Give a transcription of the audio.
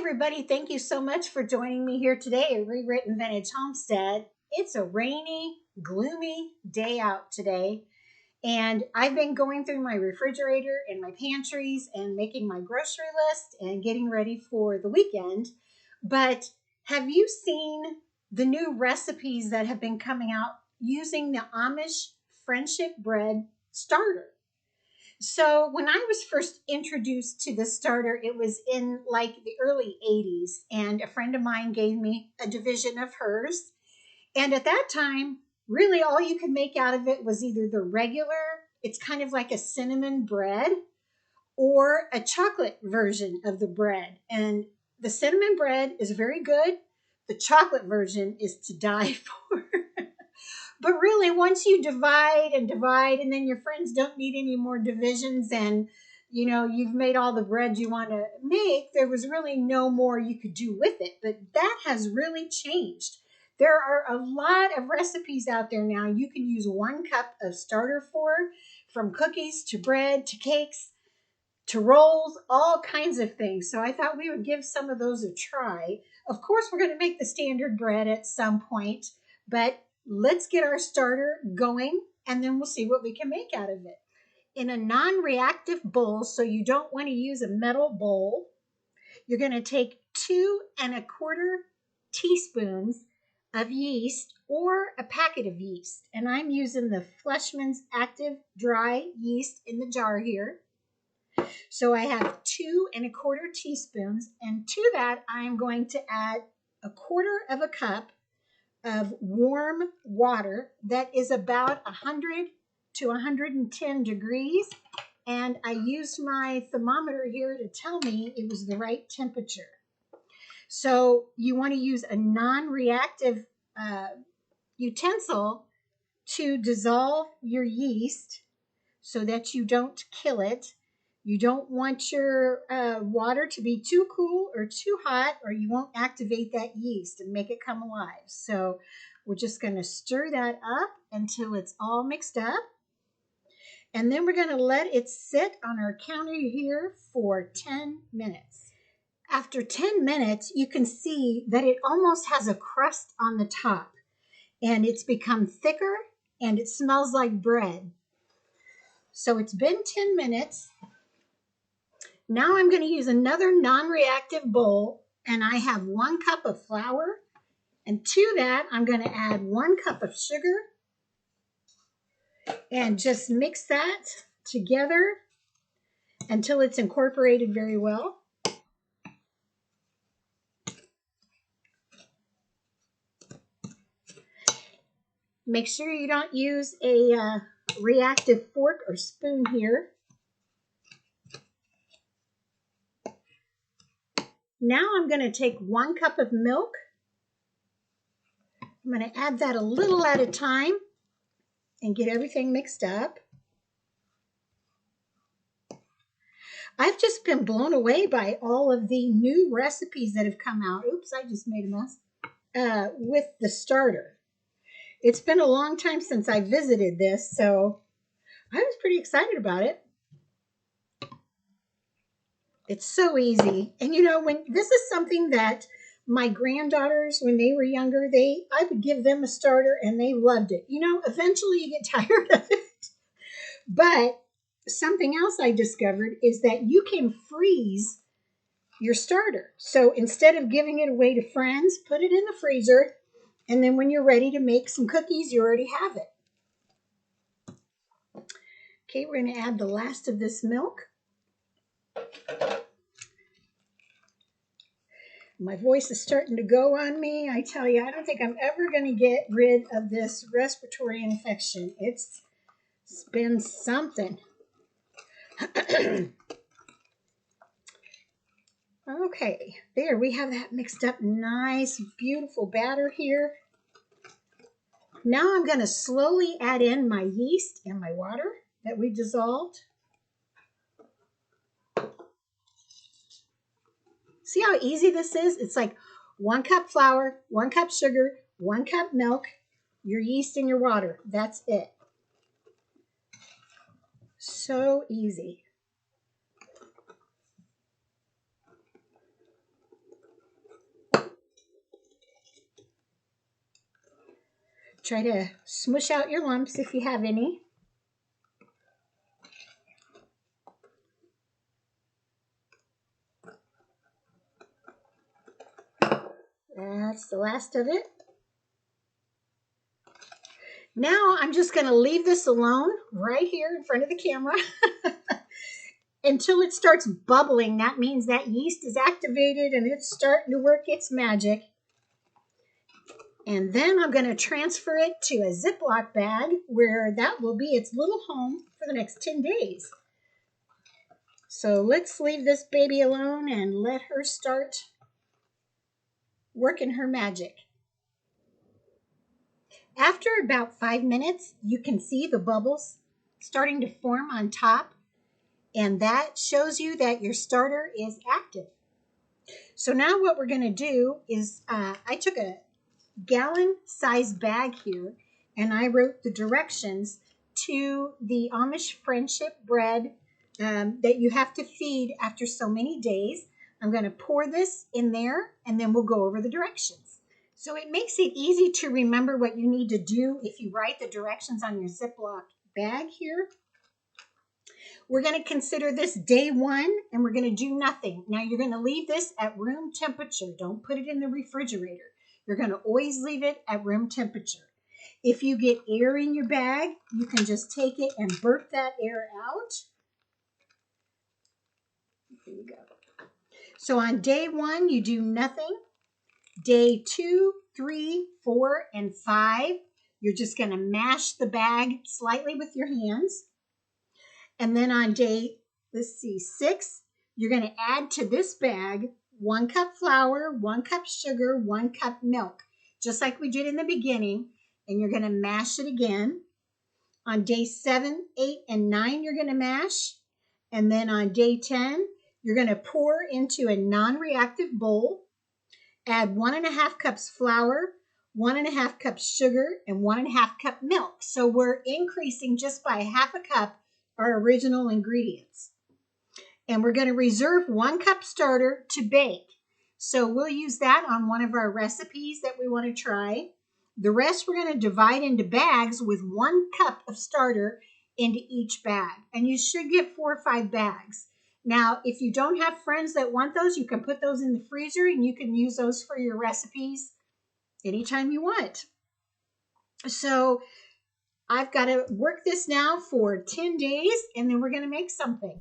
everybody, thank you so much for joining me here today at Re-Written Vintage Homestead. It's a rainy, gloomy day out today, and I've been going through my refrigerator and my pantries and making my grocery list and getting ready for the weekend. But have you seen the new recipes that have been coming out using the Amish friendship bread starter? So when I was first introduced to the starter, it was in like the early 80s, and a friend of mine gave me a division of hers. And at that time, really all you could make out of it was either the regular, it's kind of like a cinnamon bread, or a chocolate version of the bread. And the cinnamon bread is very good. The chocolate version is to die for. But really, once you divide and divide, and then your friends don't need any more divisions, and you've made all the bread you want to make, there was really no more you could do with it. But that has really changed. There are a lot of recipes out there now you can use 1 cup of starter for, from cookies to bread to cakes to rolls, all kinds of things. So I thought we would give some of those a try. Of course, we're going to make the standard bread at some point, but let's get our starter going, and then we'll see what we can make out of it. In a non-reactive bowl, so you don't want to use a metal bowl, you're going to take 2¼ teaspoons of yeast, or a packet of yeast. And I'm using the Fleshman's Active Dry Yeast in the jar here. So I have 2¼ teaspoons, and to that I'm going to add 1/4 cup of warm water that is about 100 to 110 degrees. And I used my thermometer here to tell me it was the right temperature. So you want to use a non-reactive utensil to dissolve your yeast so that you don't kill it. You don't want your water to be too cool or too hot, or you won't activate that yeast and make it come alive. So we're just going to stir that up until it's all mixed up. And then we're going to let it sit on our counter here for 10 minutes. After 10 minutes, you can see that it almost has a crust on the top, and it's become thicker and it smells like bread. So it's been 10 minutes. Now I'm going to use another non-reactive bowl, and I have 1 cup of flour, and to that I'm going to add 1 cup of sugar, and just mix that together until it's incorporated very well. Make sure you don't use a reactive fork or spoon here. Now I'm going to take 1 cup of milk. I'm going to add that a little at a time and get everything mixed up. I've just been blown away by all of the new recipes that have come out. Oops, I just made a mess. With the starter. It's been a long time since I visited this, so I was pretty excited about it. It's so easy. And when this is something that my granddaughters, when they were younger, I would give them a starter and they loved it. Eventually you get tired of it. But something else I discovered is that you can freeze your starter. So instead of giving it away to friends, put it in the freezer, and then when you're ready to make some cookies, you already have it. Okay, we're going to add the last of this milk. My voice is starting to go on me. I tell you, I don't think I'm ever going to get rid of this respiratory infection. It's been something. Okay, there we have that mixed up nice, beautiful batter here. Now I'm going to slowly add in my yeast and my water that we dissolved. See how easy this is? It's like 1 cup flour, 1 cup sugar, 1 cup milk, your yeast and your water. That's it. So easy. Try to smush out your lumps if you have any. That's the last of it. Now I'm just going to leave this alone right here in front of the camera until it starts bubbling. That means that yeast is activated and it's starting to work its magic. And then I'm going to transfer it to a Ziploc bag where that will be its little home for the next 10 days. So let's leave this baby alone and let her start working her magic. After about 5 minutes, you can see the bubbles starting to form on top, and that shows you that your starter is active. So now what we're going to do is I took a gallon size bag here and I wrote the directions to the Amish friendship bread that you have to feed after so many days. I'm going to pour this in there and then we'll go over the directions. So it makes it easy to remember what you need to do if you write the directions on your Ziploc bag here. We're going to consider this day 1 and we're going to do nothing. Now you're going to leave this at room temperature. Don't put it in the refrigerator. You're going to always leave it at room temperature. If you get air in your bag, you can just take it and burp that air out. There you go. So on day 1, you do nothing. Day 2, 3, 4, and 5, you're just going to mash the bag slightly with your hands. And then on day, 6, you're going to add to this bag 1 cup flour, 1 cup sugar, 1 cup milk, just like we did in the beginning. And you're going to mash it again. On day 7, 8, and 9, you're going to mash. And then on day 10, you're going to pour into a non-reactive bowl. Add 1.5 cups flour, 1.5 cups sugar, and 1.5 cup milk. So we're increasing just by 1/2 cup our original ingredients. And we're going to reserve 1 cup starter to bake. So we'll use that on one of our recipes that we want to try. The rest we're going to divide into bags with 1 cup of starter into each bag. And you should get 4 or 5 bags. Now, if you don't have friends that want those, you can put those in the freezer and you can use those for your recipes anytime you want. So I've got to work this now for 10 days and then we're going to make something.